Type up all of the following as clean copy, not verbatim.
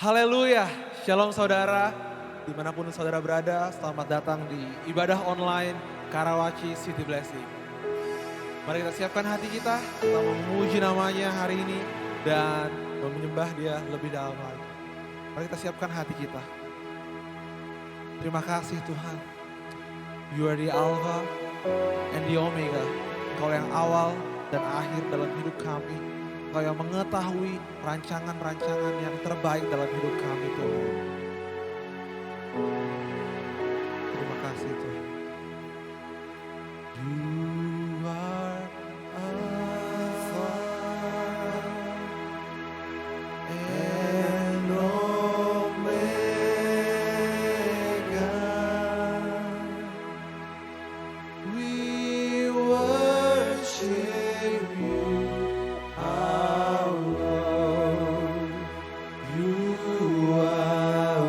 Haleluya, shalom saudara, dimanapun saudara berada, selamat datang di ibadah online Karawaci City Blessing. Mari kita siapkan hati kita, memuji namanya hari ini dan menyembah dia lebih dalam lagi. Mari kita siapkan hati kita. Terima kasih Tuhan, You are the Alpha and the Omega, Engkau yang awal dan akhir dalam hidup kami. Engkau yang mengetahui rancangan-rancangan yang terbaik dalam hidup kami Tuhan. Terima kasih Tuhan. You are Alpha and Omega. We worship you. Our Lord, you are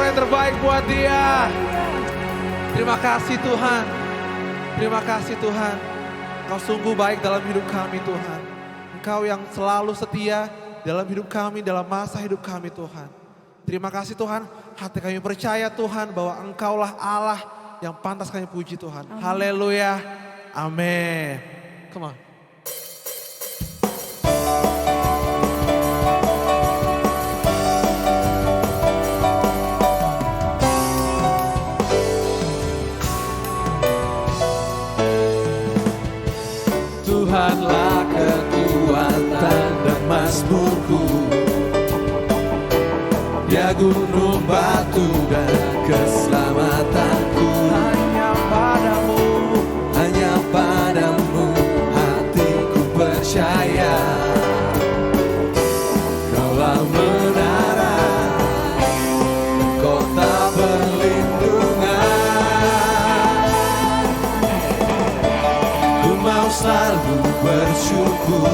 yang terbaik buat dia. Terima kasih Tuhan. Terima kasih Tuhan. Engkau sungguh baik dalam hidup kami Tuhan. Engkau yang selalu setia dalam hidup kami, dalam masa hidup kami Tuhan. Terima kasih Tuhan, hati kami percaya Tuhan bahwa Engkaulah Allah yang pantas kami puji Tuhan. Haleluya. Amin. Come on. Tuhanlah kekuatan dan mazmurku, Dia gunung batu dan keselamatanku. Hanya padamu hatiku percaya. Kaulah menara, kota perlindungan. Ku mau selalu bersyukur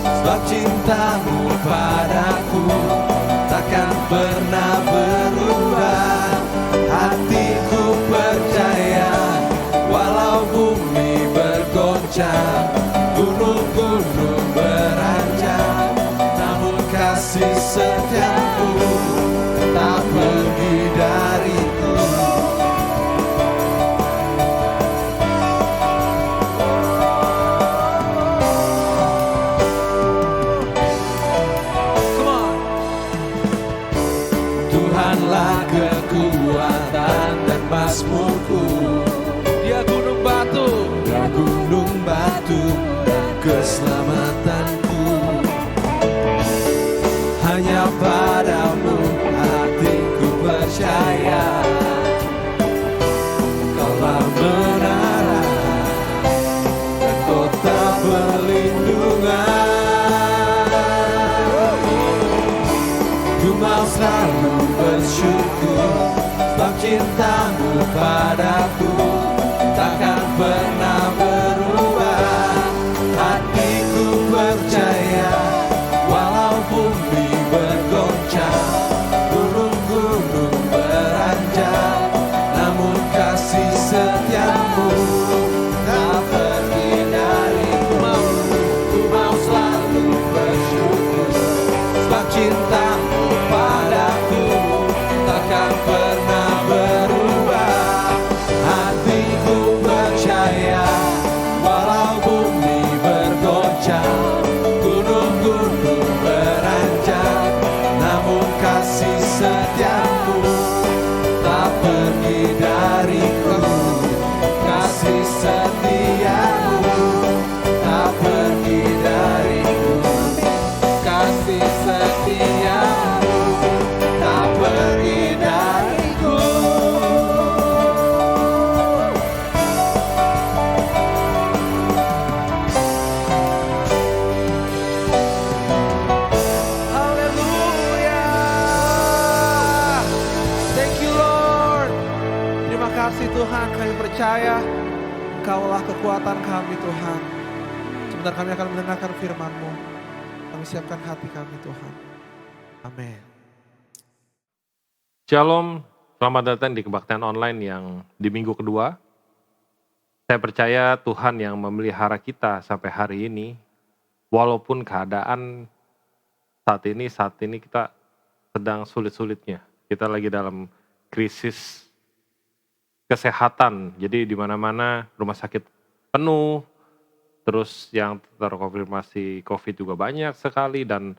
sebab cintamu padaku takkan pernah berubah. Hatiku percaya walau bumi bergoncang, gunung-gunung beranjak, namun kasih setiamu tak pergi dariku. Tuhanlah kekuatan dan mazmurku, Dia gunung batu. Dia gunung batu dan keselamatanku. Hanya padamu hatiku percaya. Kaulah menara dan kota perlindungan. Ku mau selalu bersyukur sebab cintamu padaku takkan pernah berubah. Hatiku percaya walau bumi bergoncang, gunung-gunung beranjak, namun kasih setiamu tak pergi dariku. Ku mau selalu bersyukur sebab cintamu padaku takkan pernah berubah. Hatiku percaya walau bumi bergoncang, gunung-gunung beranjak, namun kasih setiamu tak pergi dariku. Kasih setiamu tak pergi dariku. Kasih setiamu tak pergi dariku. Haleluya. Thank you Lord. Terima kasih Tuhan, kami percaya Engkaulah kekuatan kami Tuhan. Sebentar kami akan mendengarkan firman-Mu. Kami siapkan hati kami Tuhan. Amin. Shalom, selamat datang di kebaktian online yang di minggu kedua. Saya percaya Tuhan yang memelihara kita sampai hari ini, walaupun keadaan saat ini kita sedang sulit-sulitnya. Kita lagi dalam krisis kesehatan, jadi di mana-mana rumah sakit penuh, terus yang terkonfirmasi COVID juga banyak sekali, dan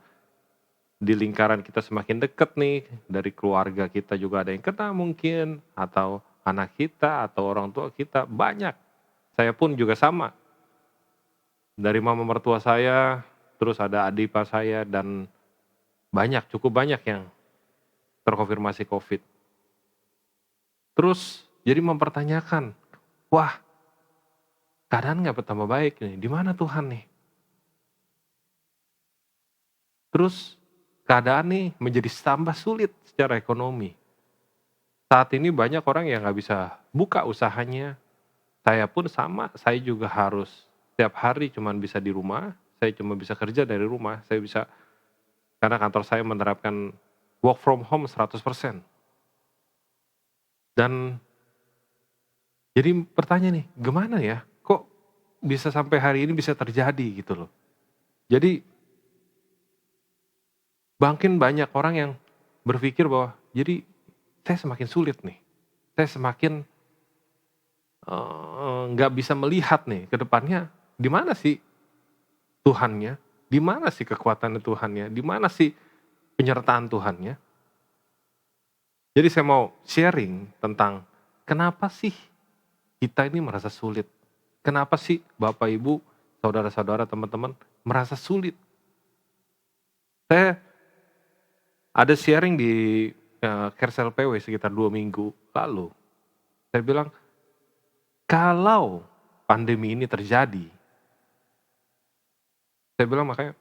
di lingkaran kita semakin dekat nih, dari keluarga kita juga ada yang kena mungkin, atau anak kita, atau orang tua kita, banyak. Saya pun juga sama. Dari mama mertua saya, terus ada adik ipar saya, dan cukup banyak yang terkonfirmasi COVID. Terus jadi mempertanyakan, wah keadaan gak bertambah baik nih, di mana Tuhan nih? Terus keadaan nih menjadi tambah sulit secara ekonomi. Saat ini banyak orang yang gak bisa buka usahanya. Saya pun sama, saya juga harus setiap hari cuman bisa di rumah. Saya cuma bisa kerja dari rumah. Saya bisa, karena kantor saya menerapkan work from home 100%. Dan jadi pertanyaan nih, gimana ya? Kok bisa sampai hari ini bisa terjadi gitu loh. Jadi makin banyak orang yang berpikir bahwa jadi saya semakin sulit nih. Saya semakin nggak bisa melihat nih ke depannya di mana sih Tuhannya, di mana sih kekuatan Tuhannya, di mana sih penyertaan Tuhannya. Jadi saya mau sharing tentang kenapa sih kita ini merasa sulit. Kenapa sih Bapak Ibu, saudara-saudara, teman-teman merasa sulit. Saya ada sharing di Kersel PW sekitar 2 minggu lalu. Saya bilang, kalau pandemi ini terjadi, saya bilang makanya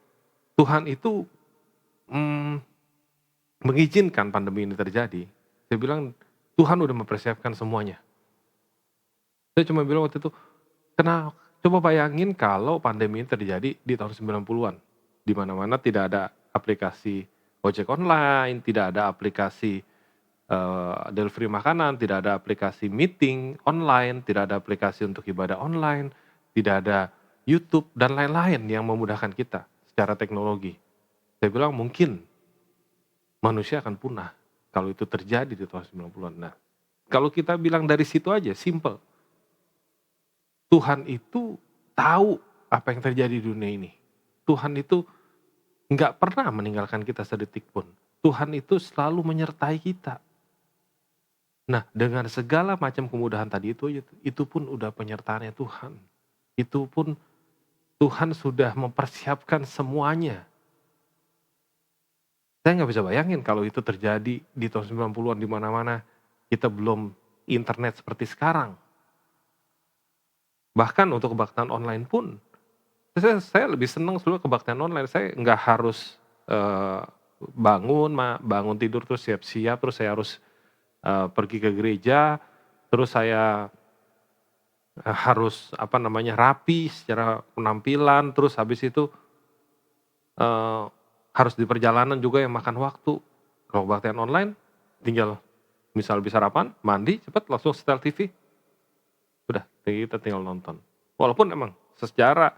Tuhan itu mengizinkan pandemi ini terjadi. Saya bilang Tuhan udah mempersiapkan semuanya. Saya cuma bilang waktu itu, coba bayangin kalau pandemi ini terjadi di tahun 90-an. Di mana-mana tidak ada aplikasi ojek online, tidak ada aplikasi delivery makanan, tidak ada aplikasi meeting online, tidak ada aplikasi untuk ibadah online, tidak ada YouTube dan lain-lain yang memudahkan kita secara teknologi. Saya bilang mungkin manusia akan punah kalau itu terjadi di tahun 90-an. Nah, kalau kita bilang dari situ aja, simple. Tuhan itu tahu apa yang terjadi di dunia ini. Tuhan itu nggak pernah meninggalkan kita sedetik pun. Tuhan itu selalu menyertai kita. Nah, dengan segala macam kemudahan tadi itu pun udah penyertaannya Tuhan. Itu pun Tuhan sudah mempersiapkan semuanya. Saya nggak bisa bayangin kalau itu terjadi di tahun 90-an di mana-mana kita belum internet seperti sekarang. Bahkan untuk kebaktian online pun, saya lebih senang sebenarnya kebaktian online. Saya nggak harus bangun tidur terus siap-siap, terus saya harus pergi ke gereja, terus saya harus rapi secara penampilan, terus habis itu harus di perjalanan juga yang makan waktu. Kalau kebaktian online, tinggal misal bisa sarapan, mandi, cepet langsung setel TV, udah kita tinggal nonton. Walaupun emang secara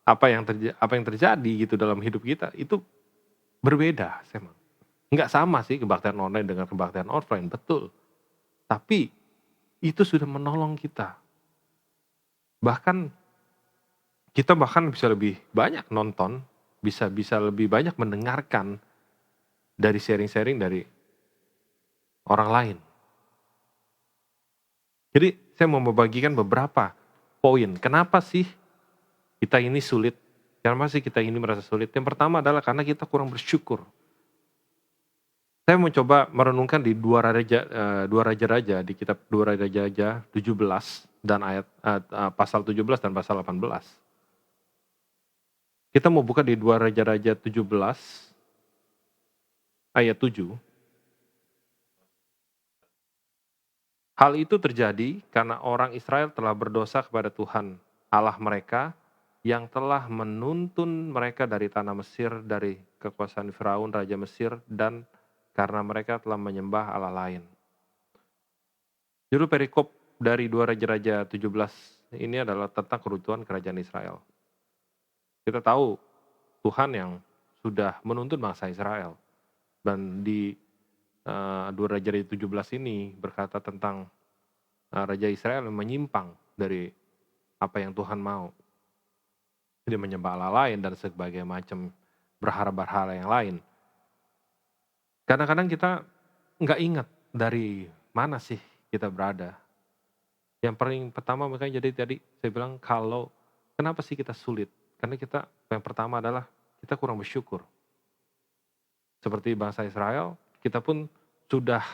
apa yang terjadi gitu dalam hidup kita itu berbeda memang. Nggak sama sih kebaktian online dengan kebaktian offline, betul. Tapi itu sudah menolong kita. Bahkan kita bisa lebih banyak nonton, bisa lebih banyak mendengarkan dari sharing-sharing dari orang lain. Jadi saya mau membagikan beberapa poin. Kenapa sih kita ini sulit? Kenapa sih kita ini merasa sulit? Yang pertama adalah karena kita kurang bersyukur. Saya mencoba merenungkan di dua raja-raja di kitab dua raja-raja 17 dan pasal 17 dan pasal 18. Kita mau buka di dua raja-raja 17 ayat 7. Hal itu terjadi karena orang Israel telah berdosa kepada Tuhan Allah mereka yang telah menuntun mereka dari tanah Mesir, dari kekuasaan Firaun Raja Mesir, dan karena mereka telah menyembah Allah lain. Judul perikop dari 2 Raja-Raja 17 ini adalah tentang keruntuhan kerajaan Israel. Kita tahu Tuhan yang sudah menuntun bangsa Israel. Dan di 2 Raja-Raja 17 ini berkata tentang Raja Israel yang menyimpang dari apa yang Tuhan mau. Dia menyembah Allah lain dan sebagainya macam berhala-berhala yang lain. Kadang-kadang kita nggak ingat dari mana sih kita berada. Yang paling pertama makanya jadi tadi saya bilang kenapa sih kita sulit? Karena yang pertama adalah kita kurang bersyukur. Seperti bangsa Israel, kita pun sudah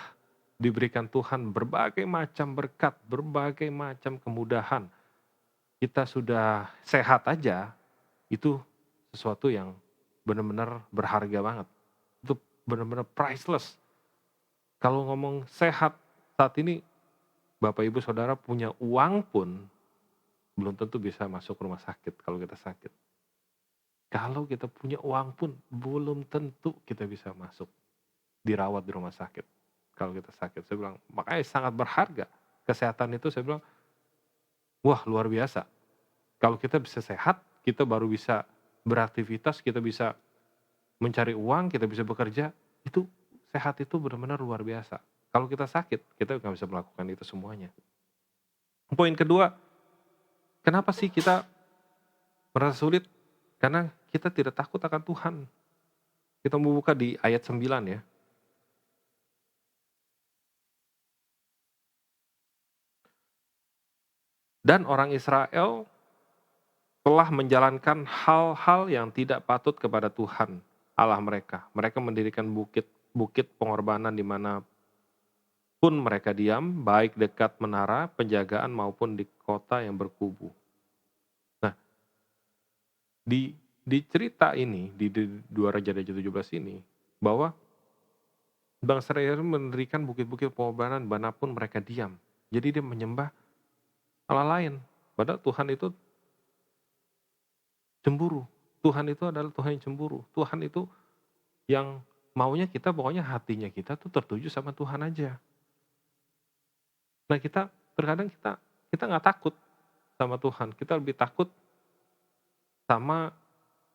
diberikan Tuhan berbagai macam berkat, berbagai macam kemudahan. Kita sudah sehat aja, itu sesuatu yang benar-benar berharga banget. Itu benar-benar priceless. Kalau ngomong sehat saat ini, Bapak Ibu Saudara punya uang pun belum tentu bisa masuk rumah sakit kalau kita sakit. Kalau kita punya uang pun belum tentu kita bisa masuk. dirawat di rumah sakit. Kalau kita sakit, saya bilang, makanya sangat berharga. Kesehatan itu saya bilang, wah luar biasa. Kalau kita bisa sehat, kita baru bisa beraktivitas, kita bisa mencari uang, kita bisa bekerja, itu sehat itu benar-benar luar biasa. Kalau kita sakit, kita nggak bisa melakukan itu semuanya. Poin kedua, kenapa sih kita merasa sulit? Karena kita tidak takut akan Tuhan. Kita mau buka di ayat 9 ya. Dan orang Israel telah menjalankan hal-hal yang tidak patut kepada Tuhan Allah mereka. Mereka mendirikan bukit pengorbanan di mana pun mereka diam, baik dekat menara penjagaan maupun di kota yang berkubu. Nah, di cerita ini, di 2 Raja-Raja 17 ini, bahwa bangsa Israel mendirikan bukit-bukit pengorbanan dimanapun mereka diam. Jadi dia menyembah Allah lain. Padahal Tuhan itu cemburu. Tuhan itu adalah Tuhan yang cemburu. Tuhan itu yang maunya kita, pokoknya hatinya kita tuh tertuju sama Tuhan aja. Nah terkadang kita nggak takut sama Tuhan. Kita lebih takut sama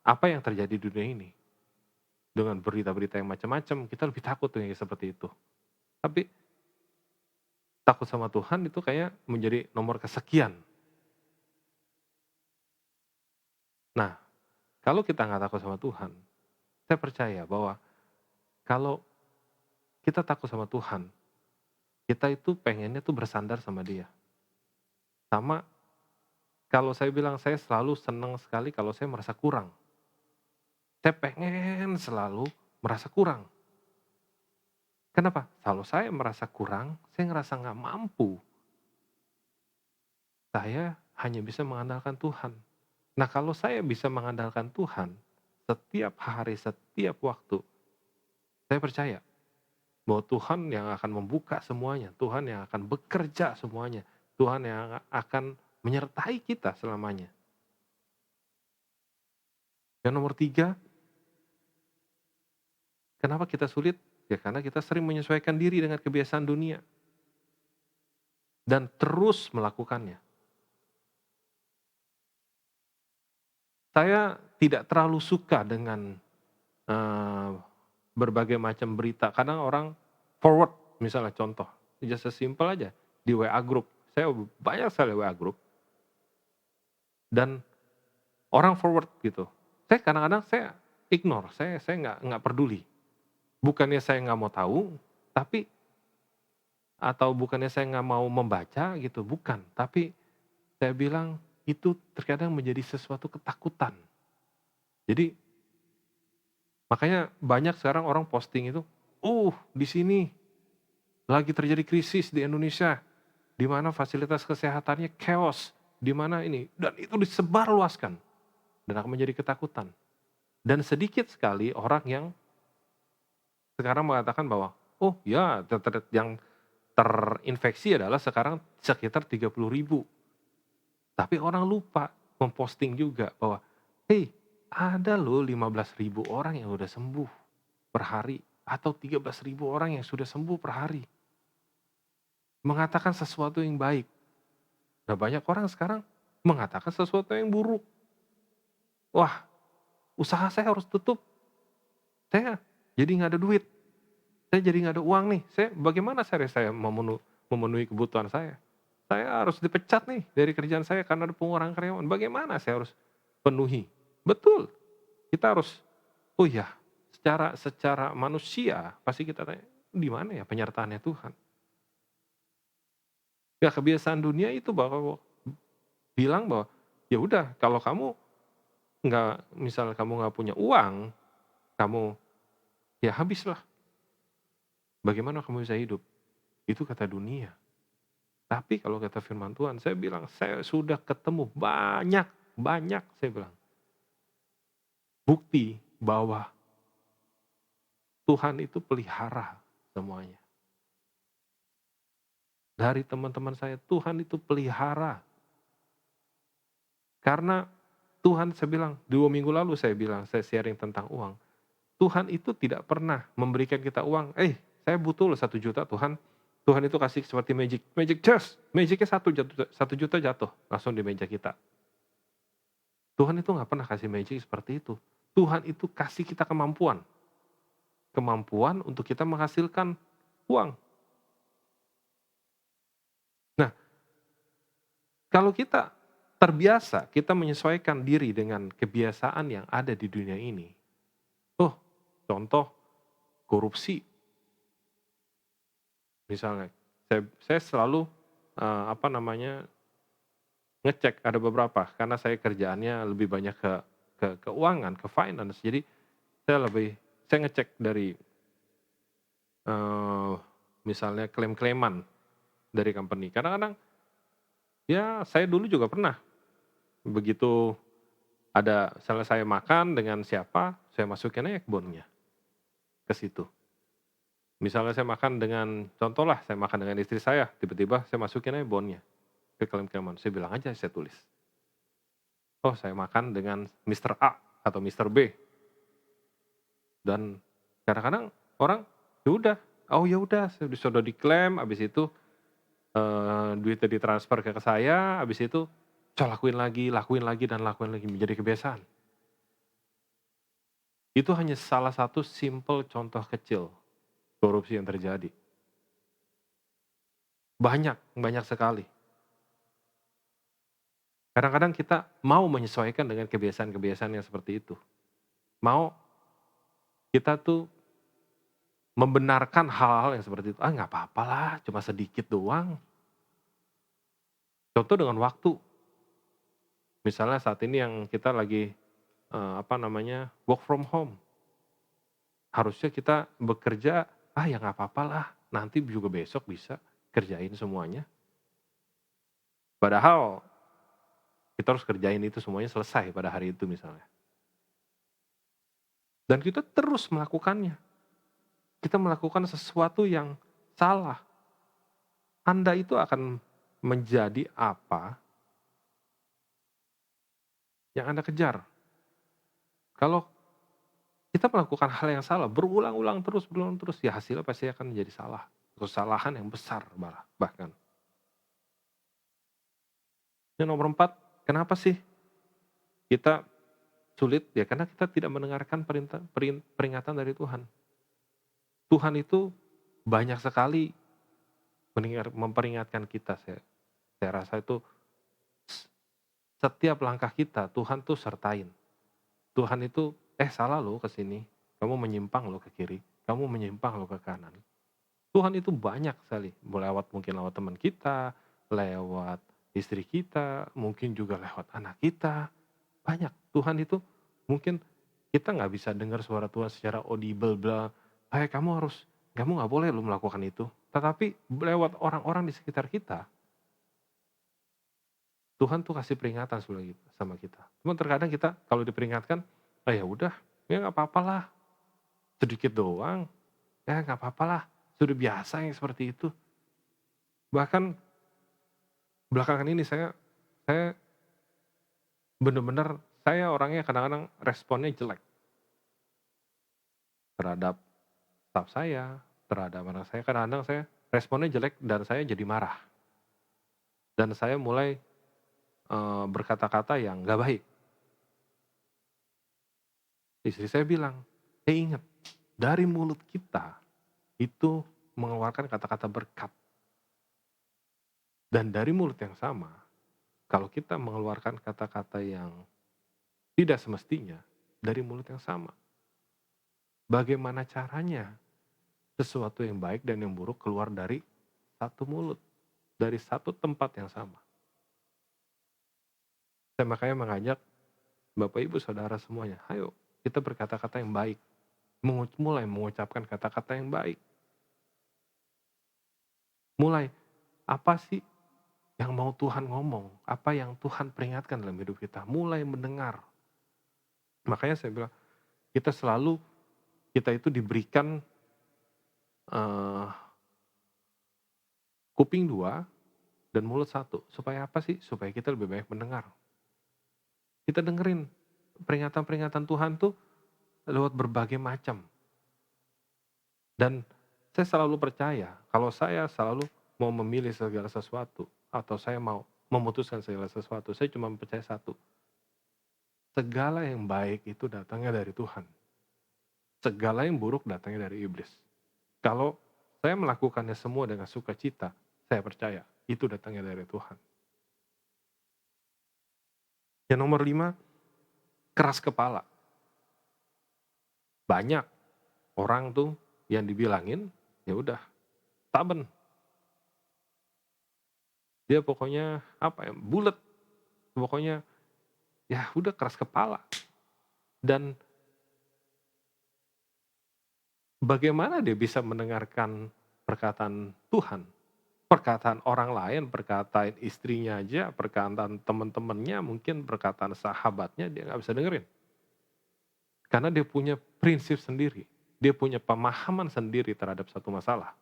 apa yang terjadi di dunia ini. Dengan berita-berita yang macam-macam, kita lebih takut tuh yang seperti itu. Tapi takut sama Tuhan itu kayak menjadi nomor kesekian. Nah, kalau kita nggak takut sama Tuhan, saya percaya bahwa kalau kita takut sama Tuhan, kita itu pengennya tuh bersandar sama Dia. Sama kalau saya bilang, saya selalu senang sekali kalau saya merasa kurang. Saya pengen selalu merasa kurang. Kenapa? Kalau saya merasa kurang, saya ngerasa nggak mampu. Saya hanya bisa mengandalkan Tuhan. Nah kalau saya bisa mengandalkan Tuhan, setiap hari, setiap waktu, saya percaya bahwa Tuhan yang akan membuka semuanya, Tuhan yang akan bekerja semuanya, Tuhan yang akan menyertai kita selamanya. Yang nomor 3, kenapa kita sulit? Ya karena kita sering menyesuaikan diri dengan kebiasaan dunia. Dan terus melakukannya. Saya tidak terlalu suka dengan berbagai macam berita. Kadang orang forward, misalnya contoh, just simple aja, di WA group. Saya banyak sekali WA group. Dan orang forward gitu. Saya kadang-kadang saya ignore, saya nggak peduli. Bukannya saya nggak mau tahu, tapi atau bukannya saya nggak mau membaca gitu, bukan. Tapi saya bilang itu terkadang menjadi sesuatu ketakutan. Jadi makanya banyak sekarang orang posting itu, di sini lagi terjadi krisis di Indonesia, di mana fasilitas kesehatannya chaos, di mana ini, dan itu disebarluaskan dan akan menjadi ketakutan. Dan sedikit sekali orang yang sekarang mengatakan bahwa, yang terinfeksi adalah sekarang sekitar 30.000. Tapi orang lupa memposting juga bahwa, ada loh 15.000 orang yang udah sembuh per hari, atau 13.000 orang yang sudah sembuh per hari. Mengatakan sesuatu yang baik. Nah banyak orang sekarang mengatakan sesuatu yang buruk. Wah, usaha saya harus tutup. Saya jadi nggak ada duit. Saya jadi nggak ada uang nih. Bagaimana saya memenuhi kebutuhan saya? Saya harus dipecat nih dari kerjaan saya karena ada pengurangan karyawan. Bagaimana saya harus penuhi? Betul, kita harus, secara manusia pasti kita tanya, di mana ya penyertaannya Tuhan? Ya kebiasaan dunia itu bilang bahwa, ya udah kalau kamu misalnya kamu nggak punya uang, kamu ya habislah. Bagaimana kamu bisa hidup? Itu kata dunia. Tapi kalau kata firman Tuhan, saya bilang saya sudah ketemu banyak saya bilang. Bukti bahwa Tuhan itu pelihara semuanya. Dari teman-teman saya, Tuhan itu pelihara. Karena Tuhan, saya bilang, 2 minggu lalu saya sharing tentang uang. Tuhan itu tidak pernah memberikan kita uang, saya butuh loh 1 juta Tuhan. Tuhan itu kasih seperti magic chest, magicnya 1 juta jatuh langsung di meja kita. Tuhan itu nggak pernah kasih magic seperti itu. Tuhan itu kasih kita kemampuan untuk kita menghasilkan uang. Nah, kalau kita terbiasa, kita menyesuaikan diri dengan kebiasaan yang ada di dunia ini. Contoh korupsi. Misalnya, saya selalu ngecek, ada beberapa karena saya kerjaannya lebih banyak ke keuangan, ke finance. Jadi saya ngecek dari misalnya klaim-klaiman dari company. Kadang-kadang ya saya dulu juga pernah begitu ada misalnya saya makan dengan siapa, saya masukin aja bonnya ke situ. Misalnya saya makan saya makan dengan istri saya, tiba-tiba saya masukin aja bonnya ke klaim-klaiman. Saya bilang aja, saya tulis. Saya makan dengan Mr. A atau Mr. B. Dan kadang-kadang orang, ya udah, sudah diklaim, habis itu duitnya ditransfer ke saya, habis itu saya lakuin lagi, menjadi kebiasaan. Itu hanya salah satu simple contoh kecil korupsi yang terjadi. Banyak sekali. Kadang-kadang kita mau menyesuaikan dengan kebiasaan-kebiasaan yang seperti itu. Mau kita tuh membenarkan hal-hal yang seperti itu. Nggak apa-apa lah, cuma sedikit doang. Contoh dengan waktu. Misalnya saat ini yang kita lagi work from home. Harusnya kita bekerja, ya nggak apa-apa lah, nanti juga besok bisa kerjain semuanya. Padahal kita harus kerjain itu semuanya selesai pada hari itu misalnya. Dan kita terus melakukannya. Kita melakukan sesuatu yang salah. Anda itu akan menjadi apa yang Anda kejar. Kalau kita melakukan hal yang salah, berulang-ulang terus, ya hasilnya pasti akan menjadi salah. Kesalahan yang besar bahkan. Yang nomor 4, kenapa sih kita sulit? Ya karena kita tidak mendengarkan peringatan dari Tuhan. Tuhan itu banyak sekali memperingatkan kita. Saya rasa itu setiap langkah kita Tuhan tuh sertain. Tuhan itu salah lo ke sini, kamu menyimpang lo ke kiri, kamu menyimpang lo ke kanan. Tuhan itu banyak sekali, mungkin lewat teman kita, lewat istri kita, mungkin juga lewat anak kita. Banyak. Tuhan itu mungkin kita nggak bisa dengar suara Tuhan secara audible, kamu nggak boleh lo melakukan itu. Tetapi lewat orang-orang di sekitar kita, Tuhan tuh kasih peringatan sama kita. Cuma terkadang kita kalau diperingatkan, ya udah, ya nggak apa-apa lah, sedikit doang, ya nggak apa-apa lah, sudah biasa yang seperti itu. Bahkan belakangan ini saya benar-benar saya orangnya kadang-kadang responnya jelek terhadap staff saya, terhadap anak saya. Kadang-kadang saya responnya jelek dan saya jadi marah. Dan saya mulai berkata-kata yang gak baik. Istri saya bilang, ingat, dari mulut kita itu mengeluarkan kata-kata berkat. Dan dari mulut yang sama, kalau kita mengeluarkan kata-kata yang tidak semestinya, dari mulut yang sama. Bagaimana caranya sesuatu yang baik dan yang buruk keluar dari satu mulut, dari satu tempat yang sama. Saya makanya mengajak Bapak Ibu Saudara semuanya, ayo kita berkata-kata yang baik, mulai mengucapkan kata-kata yang baik. Mulai, apa sih yang mau Tuhan ngomong, apa yang Tuhan peringatkan dalam hidup kita, mulai mendengar. Makanya saya bilang, kita itu diberikan kuping 2 dan mulut 1. Supaya apa sih? Supaya kita lebih banyak mendengar. Kita dengerin peringatan-peringatan Tuhan tuh lewat berbagai macam. Dan saya selalu percaya kalau saya selalu mau memilih segala sesuatu atau saya mau memutuskan segala sesuatu, saya cuma percaya satu, segala yang baik itu datangnya dari Tuhan. Segala yang buruk datangnya dari iblis. Kalau saya melakukannya semua dengan sukacita, saya percaya itu datangnya dari Tuhan. Yang nomor 5, keras kepala. Banyak orang tuh yang dibilangin, ya udah, stubborn. Dia pokoknya bulet. Pokoknya ya udah keras kepala. Dan bagaimana dia bisa mendengarkan perkataan Tuhan? Perkataan orang lain, perkataan istrinya aja, perkataan teman-temannya, mungkin perkataan sahabatnya dia nggak bisa dengerin. Karena dia punya prinsip sendiri. Dia punya pemahaman sendiri terhadap satu masalah.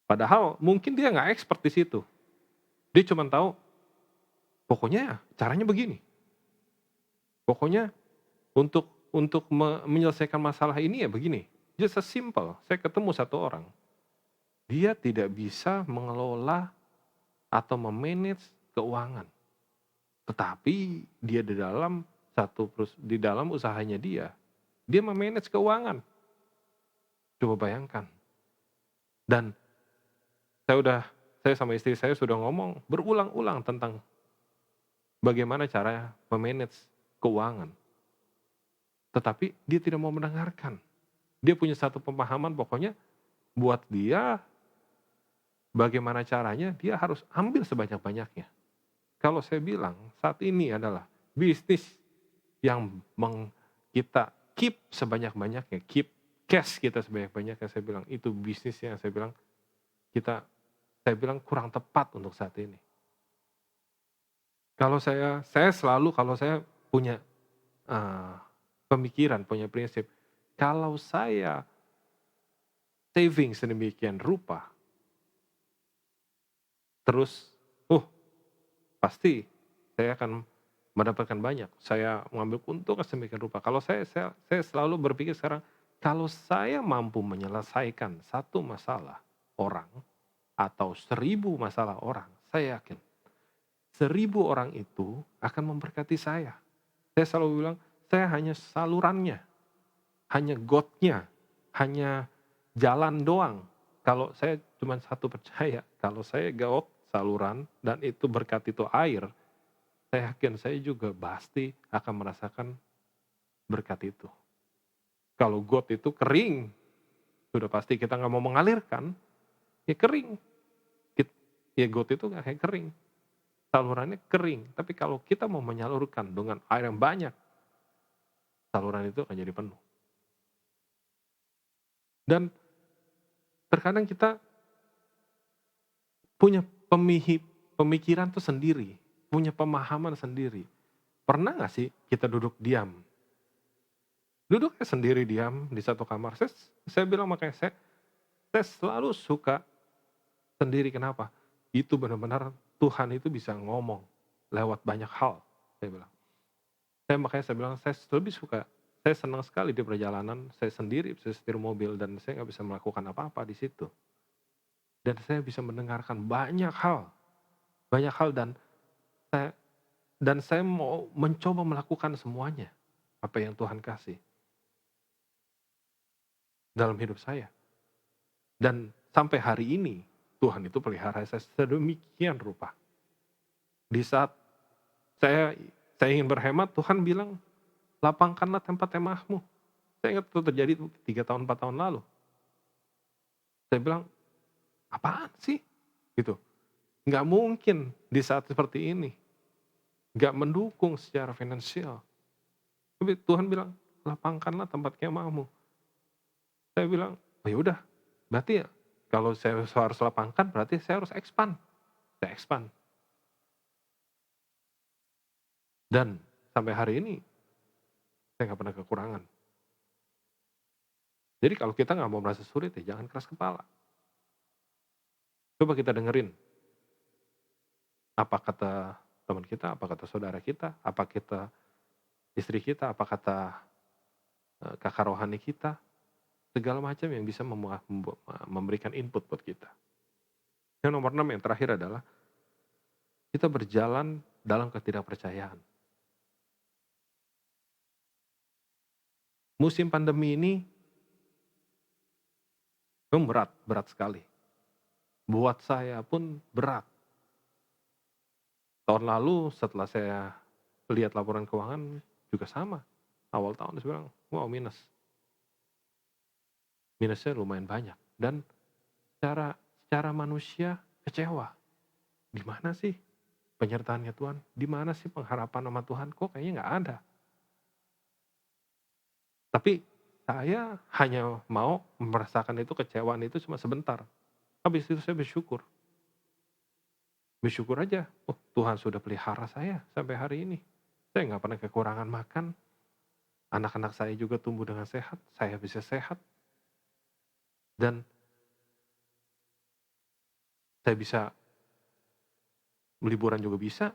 Padahal mungkin dia nggak expert di situ. Dia cuma tahu, pokoknya caranya begini. Pokoknya untuk menyelesaikan masalah ini ya begini. Just as simple. Saya ketemu satu orang. Dia tidak bisa mengelola atau memanage keuangan. Tetapi dia di dalam usahanya dia memanage keuangan. Coba bayangkan. Dan saya sama istri saya sudah ngomong berulang-ulang tentang bagaimana cara memanage keuangan. Tetapi dia tidak mau mendengarkan. Dia punya satu pemahaman pokoknya buat dia bagaimana caranya dia harus ambil sebanyak-banyaknya. Kalau saya bilang saat ini adalah bisnis yang kita keep sebanyak-banyaknya, keep cash kita sebanyak-banyaknya, saya bilang itu bisnis yang saya bilang kurang tepat untuk saat ini. Kalau saya punya pemikiran, punya prinsip, kalau saya saving sedemikian rupa, terus, pasti saya akan mendapatkan banyak. Saya mengambil keuntungan sedemikian rupa. Kalau saya selalu berpikir sekarang, kalau saya mampu menyelesaikan satu masalah orang, atau 1000 masalah orang, saya yakin 1000 orang itu akan memberkati saya. Saya selalu bilang, saya hanya salurannya, hanya got-nya, hanya jalan doang. Kalau saya cuma satu percaya, kalau saya got, saluran, dan itu berkat itu air, saya yakin saya juga pasti akan merasakan berkat itu. Kalau got itu kering, sudah pasti kita nggak mau mengalirkan, ya kering. Ya got itu kayak kering. Salurannya kering. Tapi kalau kita mau menyalurkan dengan air yang banyak, saluran itu akan jadi penuh. Dan terkadang kita punya pemikiran tuh sendiri, punya pemahaman sendiri. Pernah gak sih kita duduk diam? Duduknya sendiri diam di satu kamar. Saya bilang makanya saya selalu suka sendiri. Kenapa? Itu benar-benar Tuhan itu bisa ngomong lewat banyak hal. Saya bilang. Makanya saya bilang saya lebih suka. Saya senang sekali di perjalanan. Saya sendiri bisa setir mobil dan saya nggak bisa melakukan apa-apa di situ. Dan saya bisa mendengarkan banyak hal dan saya mau mencoba melakukan semuanya apa yang Tuhan kasih dalam hidup saya. Dan sampai hari ini Tuhan itu pelihara saya sedemikian rupa. Di saat saya ingin berhemat, Tuhan bilang, lapangkanlah tempat kemahmu. Saya ingat itu terjadi 3 tahun 4 tahun lalu. Saya bilang, apaan sih? Gitu. Nggak mungkin di saat seperti ini. Nggak mendukung secara finansial. Tapi Tuhan bilang, lapangkanlah tempat kemahmu. Saya bilang, oh yaudah, berarti ya kalau saya harus lapangkan, berarti saya harus expand. Saya expand. Dan sampai hari ini, saya nggak pernah kekurangan. Jadi kalau kita nggak mau merasa sulit, ya jangan keras kepala. Coba kita dengerin. Apa kata teman kita, apa kata saudara kita, apa istri kita, apa kata kakak rohani kita, segala macam yang bisa memberikan input buat kita. Yang nomor 6 yang terakhir adalah kita berjalan dalam ketidakpercayaan. Musim pandemi ini memang berat sekali. Buat saya pun berat. Tahun lalu setelah saya lihat laporan keuangan juga sama. Awal tahun saya bilang, wow minus. Minusnya lumayan banyak. Dan secara manusia kecewa. Di mana sih penyertaannya Tuhan? Di mana sih pengharapan sama Tuhan? Kok kayaknya nggak ada. Tapi saya hanya mau merasakan itu, kecewaan itu cuma sebentar. Habis itu saya bersyukur. Bersyukur aja, oh Tuhan sudah pelihara saya sampai hari ini. Saya nggak pernah kekurangan makan. Anak-anak saya juga tumbuh dengan sehat. Saya bisa sehat. Dan saya bisa liburan juga bisa.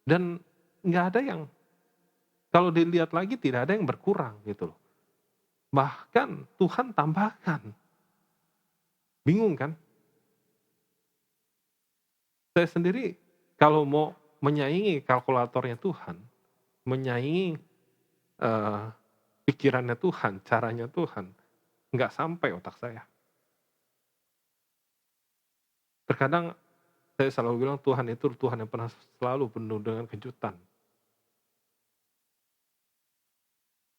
Dan nggak ada yang, kalau dilihat lagi tidak ada yang berkurang gitu loh. Bahkan Tuhan tambahkan. Bingung kan? Saya sendiri kalau mau menyaingi kalkulatornya Tuhan, menyaingi pikirannya Tuhan, caranya Tuhan, nggak sampai otak saya. Terkadang saya selalu bilang Tuhan itu Tuhan yang pernah selalu penuh dengan kejutan.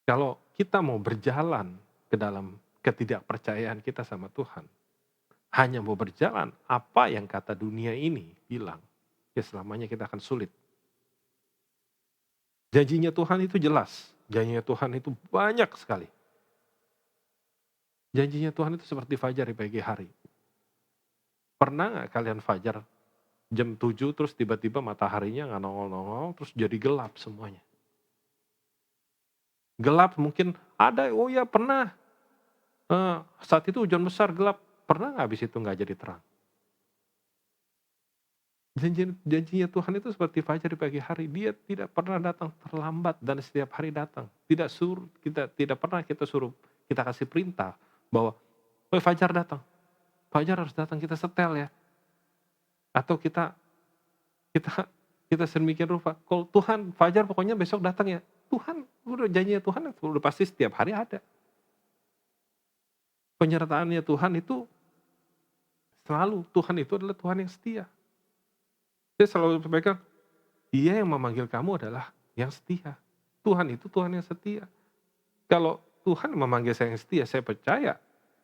Kalau kita mau berjalan ke dalam ketidakpercayaan kita sama Tuhan, hanya mau berjalan apa yang kata dunia ini bilang, ya selamanya kita akan sulit. Janjinya Tuhan itu jelas, janjinya Tuhan itu banyak sekali. Janjinya Tuhan itu seperti fajar di pagi hari. Pernah nggak kalian fajar jam 7 terus tiba-tiba mataharinya nggak nongol-nongol terus jadi gelap semuanya? Gelap mungkin ada, oh ya pernah. Saat itu hujan besar gelap, pernah nggak habis itu nggak jadi terang? Janjinya Tuhan itu seperti fajar di pagi hari. Dia tidak pernah datang terlambat dan setiap hari datang. Tidak pernah kita suruh, kita kasih perintah bahwa, oh fajar datang. Fajar harus datang, kita setel ya. Atau kita sedemikian rupa. Kalau Tuhan fajar pokoknya besok datang ya. Tuhan, udah janjinya Tuhan udah pasti setiap hari ada. Penyertaannya Tuhan itu selalu, Tuhan itu adalah Tuhan yang setia. Saya selalu sampaikan, Dia yang memanggil kamu adalah yang setia. Tuhan itu Tuhan yang setia. Kalau Tuhan memanggil saya yang setia, saya percaya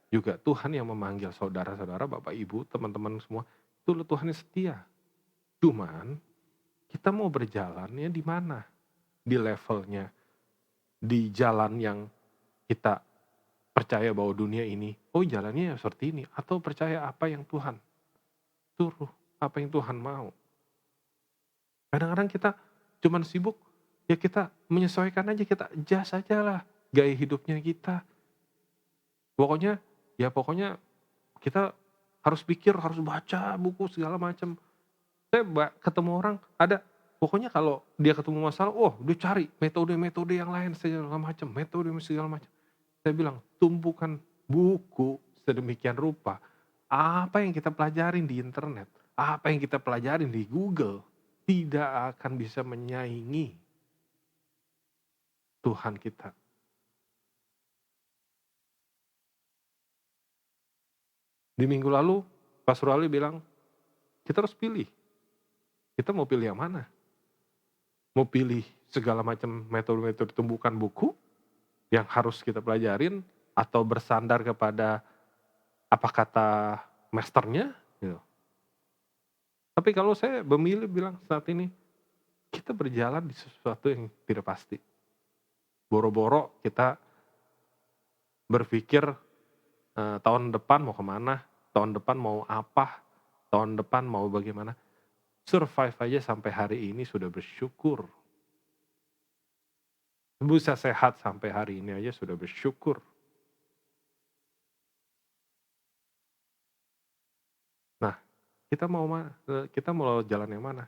juga Tuhan yang memanggil saudara-saudara, Bapak Ibu, teman-teman semua, itu Tuhan yang setia. Cuman kita mau berjalannya di mana? Di levelnya, di jalan yang kita percaya bahwa dunia ini, oh jalannya seperti ini. Atau percaya apa yang Tuhan suruh, apa yang Tuhan mau. Kadang-kadang kita cuman sibuk, ya kita menyesuaikan aja, kita adjust aja lah gaya hidupnya kita. Pokoknya kita harus pikir, harus baca buku segala macam. Saya ketemu orang, ada pokoknya kalau dia ketemu masalah, oh dia cari metode-metode yang lain segala macam, metode segala macam. Saya bilang, tumpukan buku sedemikian rupa, apa yang kita pelajarin di internet, apa yang kita pelajarin di Google, tidak akan bisa menyaingi Tuhan kita. Di minggu lalu, Pastor Ali bilang, kita harus pilih. Kita mau pilih yang mana? Mau pilih segala macam metode-metode tumbukan buku yang harus kita pelajarin atau bersandar kepada apa kata masternya gitu. Tapi kalau saya memilih bilang saat ini kita berjalan di sesuatu yang tidak pasti. Boro-boro kita berpikir tahun depan mau kemana, tahun depan mau apa, tahun depan mau bagaimana. Survive aja sampai hari ini sudah bersyukur. Bisa sehat sampai hari ini aja sudah bersyukur. Nah, kita mau jalan yang mana?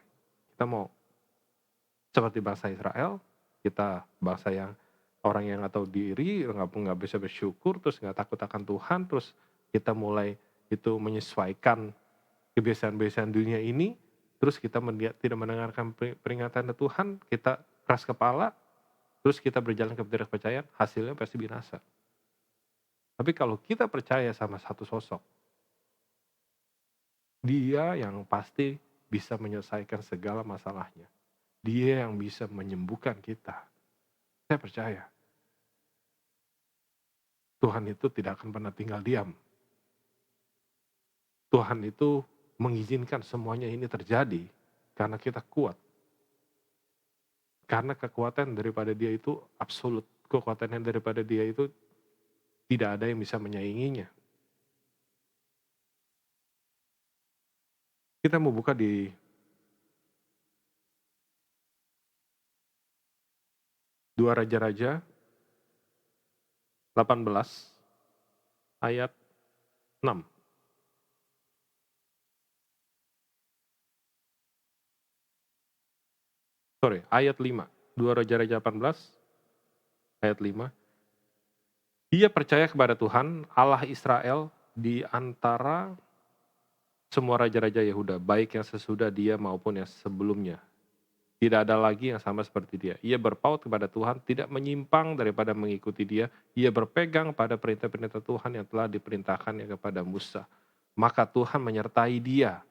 Kita mau seperti bangsa Israel Kita bangsa yang orang yang nggak tahu diri, nggak bisa bersyukur, terus nggak takut akan Tuhan, terus kita mulai itu menyesuaikan kebiasaan-kebiasaan dunia ini, terus kita tidak mendengarkan peringatan Tuhan, kita keras kepala, terus kita berjalan ke ketidakpercayaan, hasilnya pasti binasa. Tapi kalau kita percaya sama satu sosok, dia yang pasti bisa menyelesaikan segala masalahnya. Dia yang bisa menyembuhkan kita. Saya percaya Tuhan itu tidak akan pernah tinggal diam. Tuhan itu mengizinkan semuanya ini terjadi karena kita kuat. Karena kekuatan daripada dia itu absolut. Kekuatan yang daripada dia itu tidak ada yang bisa menyainginya. Kita mau buka di Dua Raja-Raja 18 ayat 6. Ayat 5. 2 Raja-Raja 18 ayat 5. Dia percaya kepada Tuhan, Allah Israel, di antara semua raja-raja Yehuda, baik yang sesudah dia maupun yang sebelumnya. Tidak ada lagi yang sama seperti dia. Ia berpaut kepada Tuhan, tidak menyimpang daripada mengikuti dia. Ia berpegang pada perintah-perintah Tuhan yang telah diperintahkannya kepada Musa. Maka Tuhan menyertai dia.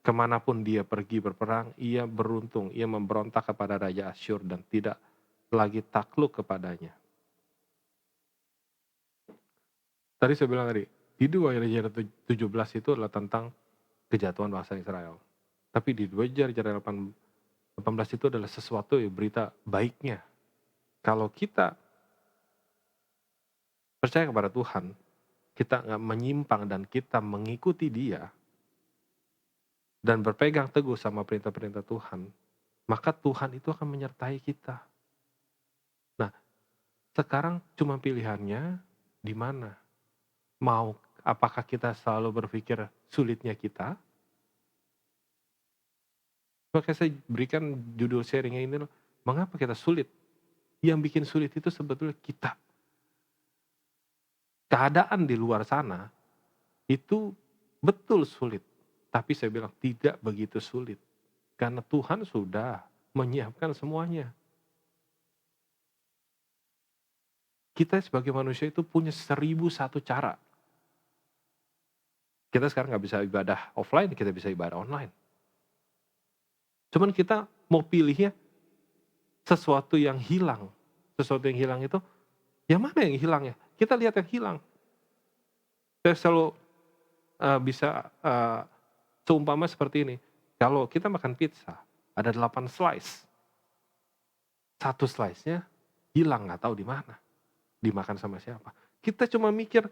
Kemanapun dia pergi berperang, ia beruntung. Ia memberontak kepada Raja Asyur dan tidak lagi takluk kepadanya. Tadi saya bilang tadi, di 2 Raja 17 itu adalah tentang kejatuhan bangsa Israel. Tapi di 2 Raja 18 itu adalah sesuatu yang berita baiknya. Kalau kita percaya kepada Tuhan, kita nggak menyimpang dan kita mengikuti dia, dan berpegang teguh sama perintah-perintah Tuhan, maka Tuhan itu akan menyertai kita. Nah, sekarang cuma pilihannya di mana? Apakah kita selalu berpikir sulitnya kita? Maka saya berikan judul sharingnya ini, mengapa kita sulit? Yang bikin sulit itu sebetulnya kita. Keadaan di luar sana itu betul sulit. Tapi saya bilang tidak begitu sulit. Karena Tuhan sudah menyiapkan semuanya. Kita sebagai manusia itu punya 1001 cara. Kita sekarang gak bisa ibadah offline, kita bisa ibadah online. Cuman kita mau pilihnya sesuatu yang hilang. Sesuatu yang hilang itu, yang mana yang hilang ya? Kita lihat yang hilang. Saya selalu bisa seumpama seperti ini. Kalau kita makan pizza, ada 8 slice. Satu slice-nya hilang, gak tahu di mana. Dimakan sama siapa. Kita cuma mikir,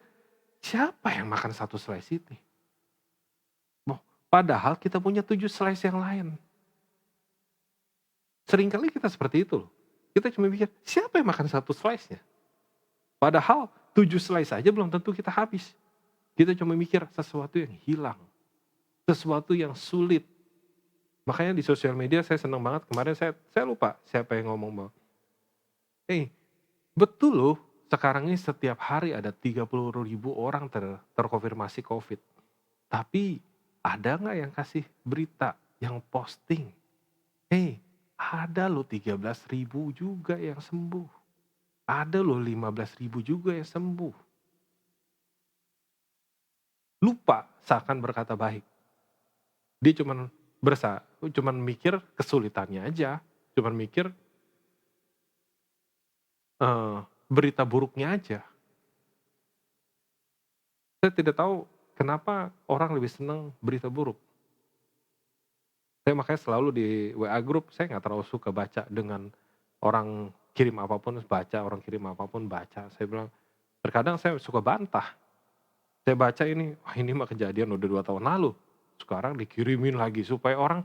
siapa yang makan satu slice ini? Padahal kita punya 7 slice yang lain. Seringkali kita seperti itu loh. Kita cuma mikir, siapa yang makan satu slice-nya? Padahal 7 slice aja belum tentu kita habis. Kita cuma mikir sesuatu yang hilang. Sesuatu yang sulit. Makanya di sosial media saya senang banget. Kemarin saya lupa siapa yang ngomong bahwa, betul loh, sekarang ini setiap hari ada 30.000 orang terkonfirmasi COVID. Tapi ada gak yang kasih berita, yang posting? Ada loh 13.000 juga yang sembuh. Ada loh 15.000 juga yang sembuh. Lupa seakan berkata baik. Dia cuman mikir kesulitannya aja. Cuman mikir berita buruknya aja. Saya tidak tahu kenapa orang lebih senang berita buruk. Saya makanya selalu di WA group, saya gak terlalu suka baca dengan orang kirim apapun baca, orang kirim apapun baca. Saya bilang, terkadang saya suka bantah. Saya baca ini mah kejadian udah 2 tahun lalu. Sekarang dikirimin lagi supaya orang,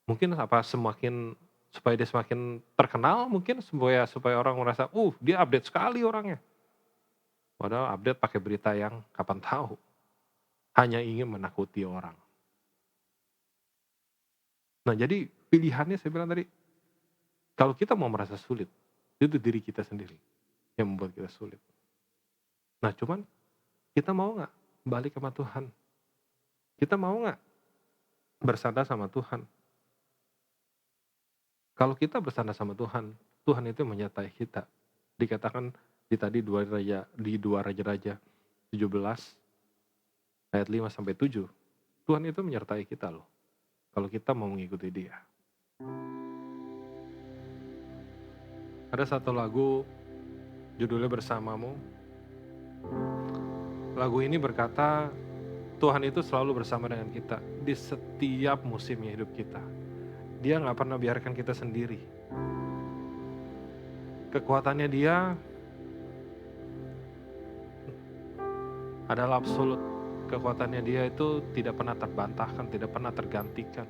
mungkin supaya dia semakin terkenal, mungkin supaya orang merasa, dia update sekali orangnya. Padahal update pakai berita yang kapan tahu. Hanya ingin menakuti orang. Nah jadi pilihannya saya bilang tadi, Kalau kita mau merasa sulit, itu diri kita sendiri yang membuat kita sulit. Nah cuman kita mau gak balik sama Tuhan? Kita mau gak bersandar sama Tuhan? Kalau kita bersandar sama Tuhan, Tuhan itu menyertai kita. Dikatakan di tadi di 2 Raja-Raja 17 ayat 5 sampai 7. Tuhan itu menyertai kita loh. Kalau kita mau mengikuti Dia. Ada satu lagu judulnya Bersamamu. Lagu ini berkata Tuhan itu selalu bersama dengan kita di setiap musimnya hidup kita. Dia gak pernah biarkan kita sendiri. Kekuatannya Dia adalah absolut. Kekuatannya Dia itu tidak pernah terbantahkan, tidak pernah tergantikan.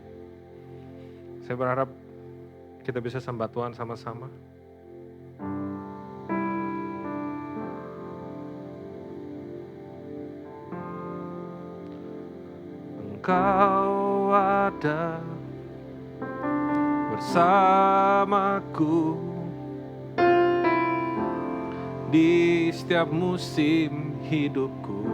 Saya berharap kita bisa sembah Tuhan sama-sama. Engkau ada bersamaku di setiap musim hidupku.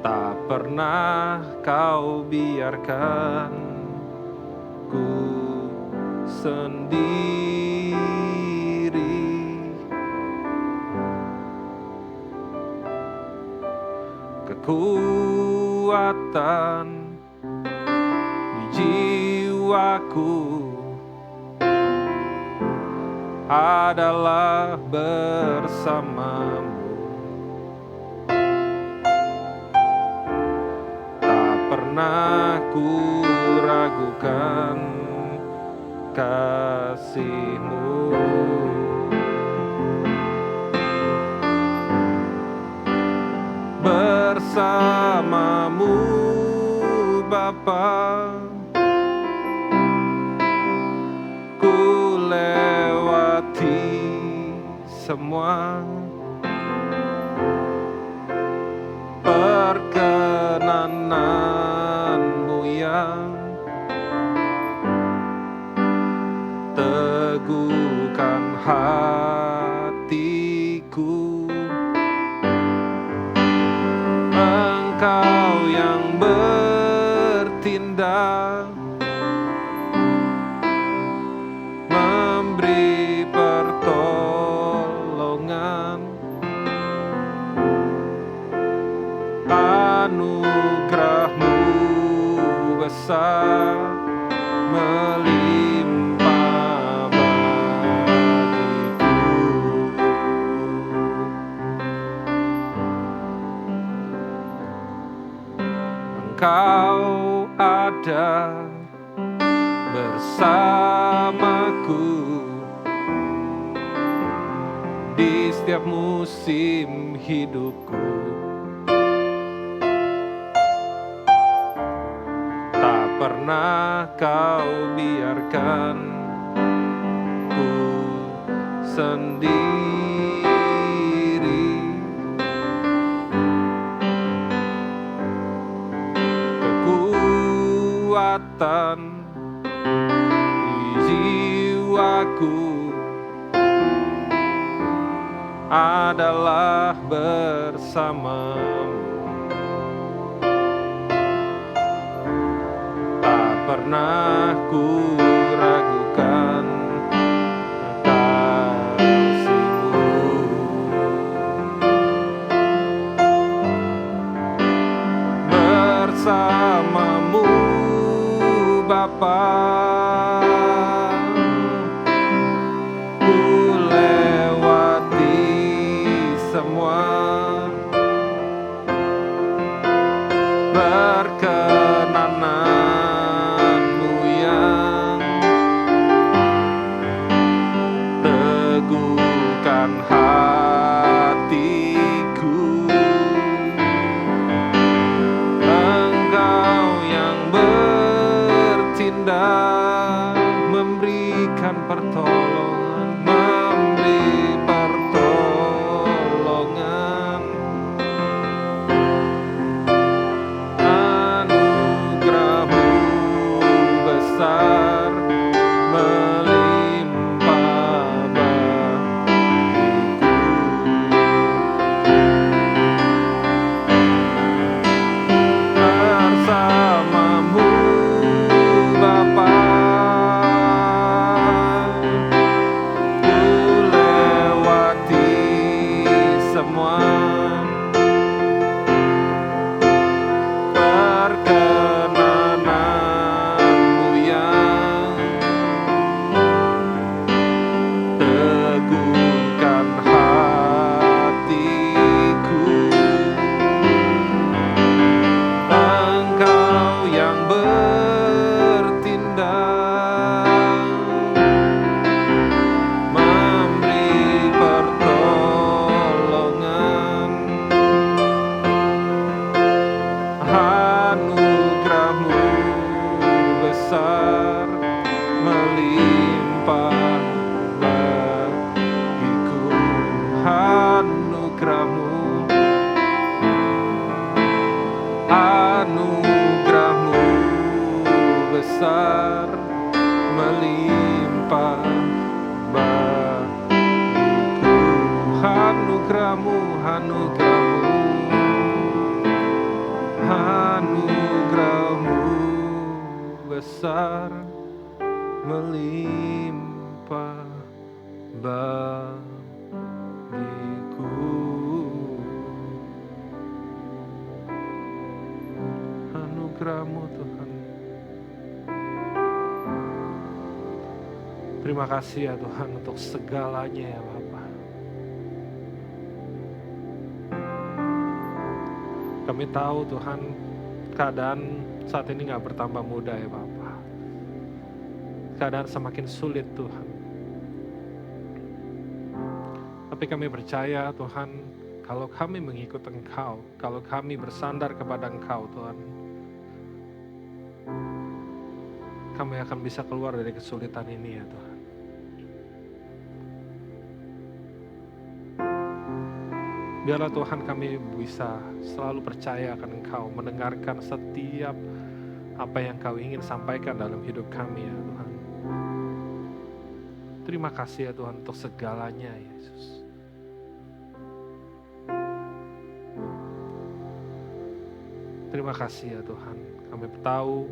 Tak pernah kau biarkan ku sendiri. Kekuatan di jiwaku adalah bersamamu. Tak pernah ku ragukan kasih-Mu. Bersamamu Bapa, ku lewati semua perkenanan-Mu yang teguhkan hatiku. Engkau yang bertindak, memberi pertolongan, anugerah-Mu besar melimpah bagiku. Engkau ada bersamaku di setiap musim hidupku. Tak pernah kau biarkan ku sendiri. Kekuatan di jiwaku adalah bersamamu. Tak pernah ku ragukan kasih-Mu. Bersamamu Bapa, ku lewati semua perkenanan-Mu yang teguhkan hatiku. Engkau yang bertindak, memberikan pertolongan, memberi pertolongan, anugerah-Mu besar melimpah bagiku. Anugerah-Mu, anugerah-Mu besar melimpah bagiku. Anugerah-Mu, anugerah-Mu, anugerah-Mu besar melimpah bagiku. Anugerah-Mu Tuhan. Terima kasih ya Tuhan untuk segalanya ya Bapa. Kami tahu Tuhan keadaan saat ini gak bertambah mudah ya Bapa. Keadaan semakin sulit Tuhan. Tapi kami percaya Tuhan, kalau kami mengikut Engkau, kalau kami bersandar kepada Engkau Tuhan, kami akan bisa keluar dari kesulitan ini ya Tuhan. Biarlah Tuhan kami bisa selalu percaya akan Engkau, mendengarkan setiap apa yang Kau ingin sampaikan dalam hidup kami ya Tuhan. Terima kasih ya Tuhan untuk segalanya Yesus. Terima kasih ya Tuhan, kami tahu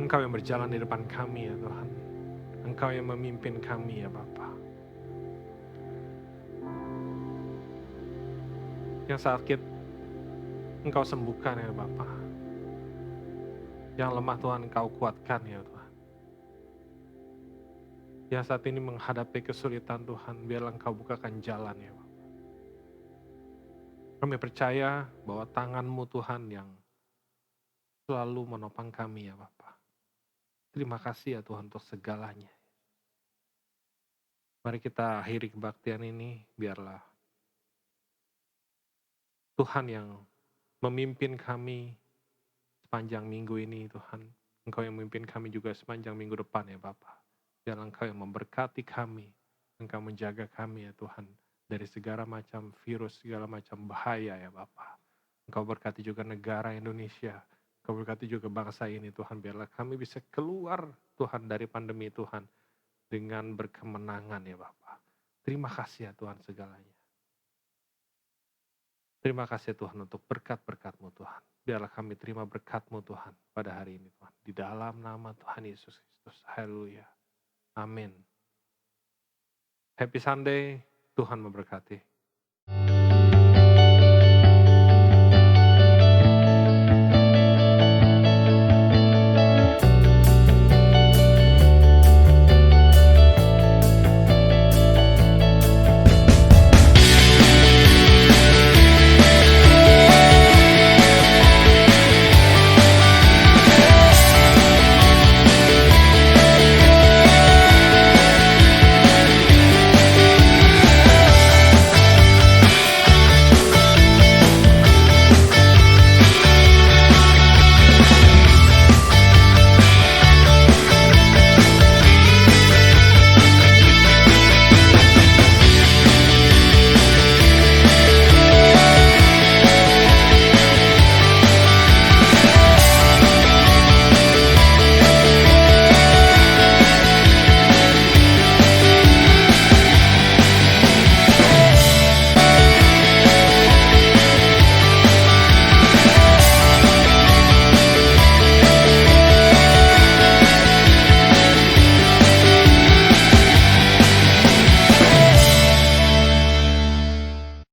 Engkau yang berjalan di depan kami ya Tuhan. Engkau yang memimpin kami ya Bapa. Yang sakit Engkau sembuhkan ya Bapa. Yang lemah Tuhan Engkau kuatkan ya Tuhan. Yang saat ini menghadapi kesulitan Tuhan, biarlah Engkau bukakan jalan ya Bapa. Kami percaya bahwa tangan-Mu Tuhan yang selalu menopang kami ya Bapa. Terima kasih ya Tuhan untuk segalanya. Mari kita akhiri kebaktian ini, biarlah Tuhan yang memimpin kami sepanjang minggu ini Tuhan. Engkau yang memimpin kami juga sepanjang minggu depan ya Bapa. Biarlah Engkau yang memberkati kami. Engkau menjaga kami ya Tuhan. Dari segala macam virus, segala macam bahaya ya Bapa. Engkau berkati juga negara Indonesia. Engkau berkati juga bangsa ini Tuhan. Biarlah kami bisa keluar Tuhan dari pandemi Tuhan. Dengan berkemenangan ya Bapa. Terima kasih ya Tuhan segalanya. Terima kasih Tuhan untuk berkat-berkat-Mu Tuhan. Biarlah kami terima berkat-Mu Tuhan pada hari ini Tuhan. Di dalam nama Tuhan Yesus Kristus. Haleluya. Amin. Happy Sunday. Tuhan memberkati.